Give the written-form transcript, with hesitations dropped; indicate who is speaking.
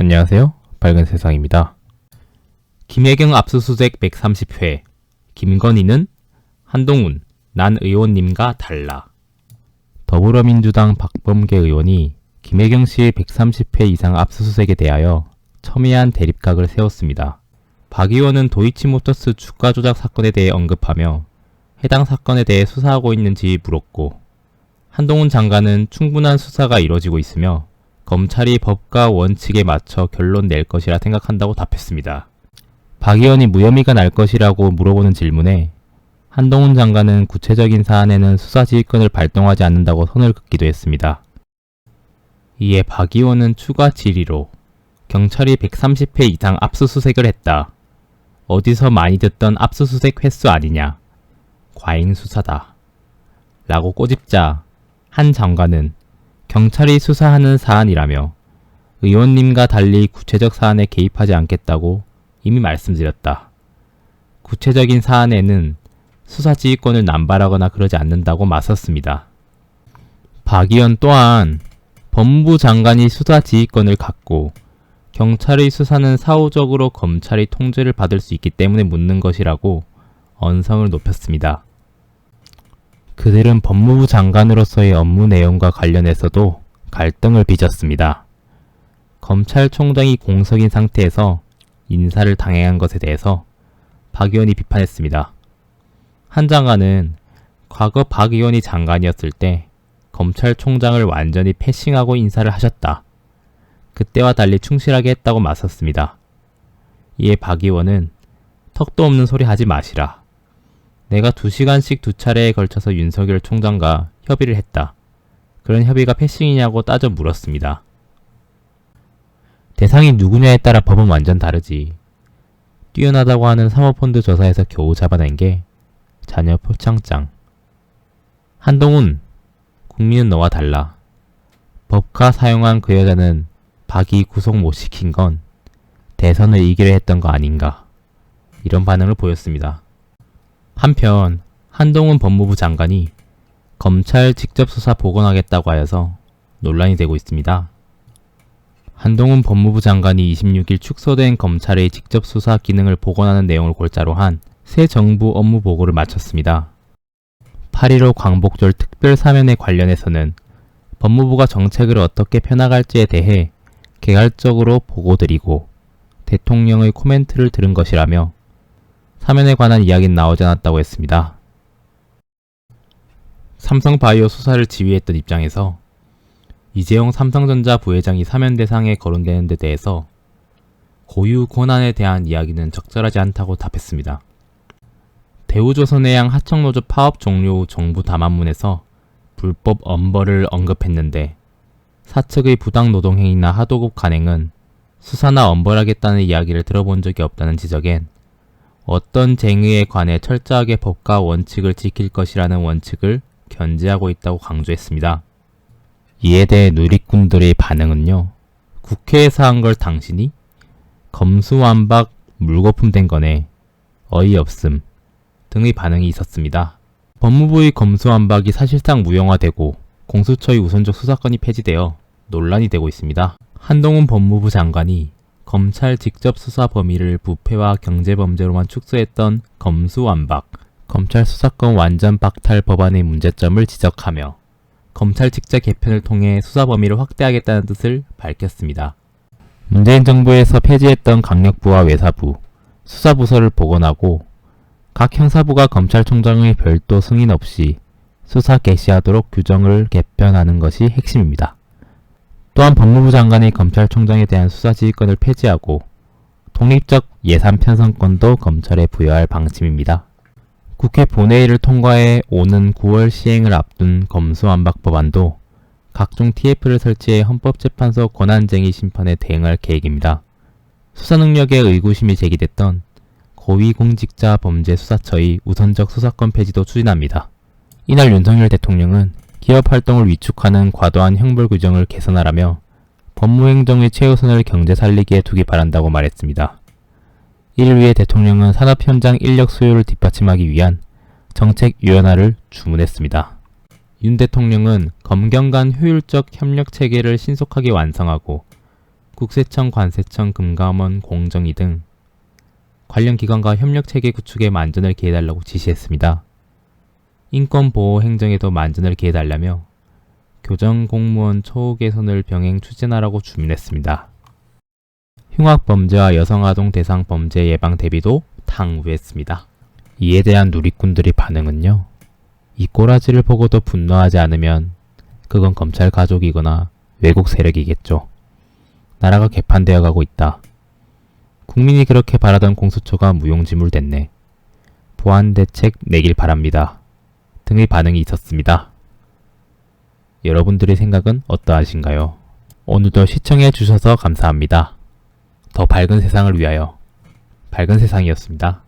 Speaker 1: 안녕하세요. 밝은 세상입니다. 김혜경 압수수색 130회. 김건희는 한동훈, 난 의원님과 달라. 더불어민주당 박범계 의원이 김혜경 씨의 130회 이상 압수수색에 대하여 첨예한 대립각을 세웠습니다. 박 의원은 도이치모터스 주가 조작 사건에 대해 언급하며 해당 사건에 대해 수사하고 있는지 물었고, 한동훈 장관은 충분한 수사가 이뤄지고 있으며 검찰이 법과 원칙에 맞춰 결론 낼 것이라 생각한다고 답했습니다. 박 의원이 무혐의가 날 것이라고 물어보는 질문에 한동훈 장관은 구체적인 사안에는 수사지휘권을 발동하지 않는다고 선을 긋기도 했습니다. 이에 박 의원은 추가 질의로 경찰이 130회 이상 압수수색을 했다. 어디서 많이 듣던 압수수색 횟수 아니냐. 과잉수사다. 라고 꼬집자 한 장관은 경찰이 수사하는 사안이라며 의원님과 달리 구체적 사안에 개입하지 않겠다고 이미 말씀드렸다. 구체적인 사안에는 수사지휘권을 남발하거나 그러지 않는다고 맞섰습니다. 박 의원 또한 법무부 장관이 수사지휘권을 갖고 경찰의 수사는 사후적으로 검찰이 통제를 받을 수 있기 때문에 묻는 것이라고 언성을 높였습니다. 그들은 법무부 장관으로서의 업무 내용과 관련해서도 갈등을 빚었습니다. 검찰총장이 공석인 상태에서 인사를 당행한 것에 대해서 박 의원이 비판했습니다. 한 장관은 과거 박 의원이 장관이었을 때 검찰총장을 완전히 패싱하고 인사를 하셨다. 그때와 달리 충실하게 했다고 맞섰습니다. 이에 박 의원은 턱도 없는 소리 하지 마시라. 내가 2시간씩 2차례에 걸쳐서 윤석열 총장과 협의를 했다. 그런 협의가 패싱이냐고 따져 물었습니다. 대상이 누구냐에 따라 법은 완전 다르지. 뛰어나다고 하는 사모펀드 조사에서 겨우 잡아낸 게 자녀 표창장. 한동훈, 국민은 너와 달라. 법카 사용한 그 여자는 박이 구속 못 시킨 건 대선을 이기려 했던 거 아닌가. 이런 반응을 보였습니다. 한편 한동훈 법무부 장관이 검찰 직접 수사 복원하겠다고 하여서 논란이 되고 있습니다. 한동훈 법무부 장관이 26일 축소된 검찰의 직접 수사 기능을 복원하는 내용을 골자로 한 새 정부 업무 보고를 마쳤습니다. 8.15 광복절 특별 사면에 관련해서는 법무부가 정책을 어떻게 펴나갈지에 대해 개괄적으로 보고드리고 대통령의 코멘트를 들은 것이라며 사면에 관한 이야기는 나오지 않았다고 했습니다. 삼성바이오 수사를 지휘했던 입장에서 이재용 삼성전자 부회장이 사면 대상에 거론되는 데 대해서 고유 권한에 대한 이야기는 적절하지 않다고 답했습니다. 대우조선해양 하청노조 파업 종료 후 정부 담화문에서 불법 엄벌을 언급했는데 사측의 부당 노동행위나 하도급 간행은 수사나 엄벌하겠다는 이야기를 들어본 적이 없다는 지적엔 어떤 쟁의에 관해 철저하게 법과 원칙을 지킬 것이라는 원칙을 견지하고 있다고 강조했습니다. 이에 대해 누리꾼들의 반응은요. 국회에서 한 걸 당신이? 검수완박 물거품 된 거네. 어이없음. 등의 반응이 있었습니다. 법무부의 검수완박이 사실상 무용화되고 공수처의 우선적 수사권이 폐지되어 논란이 되고 있습니다. 한동훈 법무부 장관이 검찰 직접 수사 범위를 부패와 경제범죄로만 축소했던 검수완박, 검찰 수사권 완전 박탈 법안의 문제점을 지적하며 검찰 직제 개편을 통해 수사 범위를 확대하겠다는 뜻을 밝혔습니다. 문재인 정부에서 폐지했던 강력부와 외사부, 수사부서를 복원하고 각 형사부가 검찰총장의 별도 승인 없이 수사 개시하도록 규정을 개편하는 것이 핵심입니다. 또한 법무부 장관이 검찰총장에 대한 수사지휘권을 폐지하고 독립적 예산 편성권도 검찰에 부여할 방침입니다. 국회 본회의를 통과해 오는 9월 시행을 앞둔 검수완박 법안도 각종 TF를 설치해 헌법재판소 권한쟁의 심판에 대응할 계획입니다. 수사능력에 의구심이 제기됐던 고위공직자범죄수사처의 우선적 수사권 폐지도 추진합니다. 이날 윤석열 대통령은 기업활동을 위축하는 과도한 형벌 규정을 개선하라며 법무행정의 최우선을 경제 살리기에 두기 바란다고 말했습니다. 이를 위해 대통령은 산업 현장 인력 수요를 뒷받침하기 위한 정책 유연화를 주문했습니다. 윤 대통령은 검경 간 효율적 협력 체계를 신속하게 완성하고 국세청, 관세청, 금감원, 공정위 등 관련 기관과 협력체계 구축에 만전을 기해달라고 지시했습니다. 인권보호 행정에도 만전을 기해달라며 교정공무원 처우 개선을 병행 추진하라고 주문했습니다. 흉악범죄와 여성아동 대상 범죄 예방 대비도 탕후했습니다. 이에 대한 누리꾼들의 반응은요. 이 꼬라지를 보고도 분노하지 않으면 그건 검찰 가족이거나 외국 세력이겠죠. 나라가 개판되어 가고 있다. 국민이 그렇게 바라던 공수처가 무용지물 됐네. 보완 대책 내길 바랍니다. 등의 반응이 있었습니다. 여러분들의 생각은 어떠하신가요? 오늘도 시청해 주셔서 감사합니다. 더 밝은 세상을 위하여 밝은 세상이었습니다.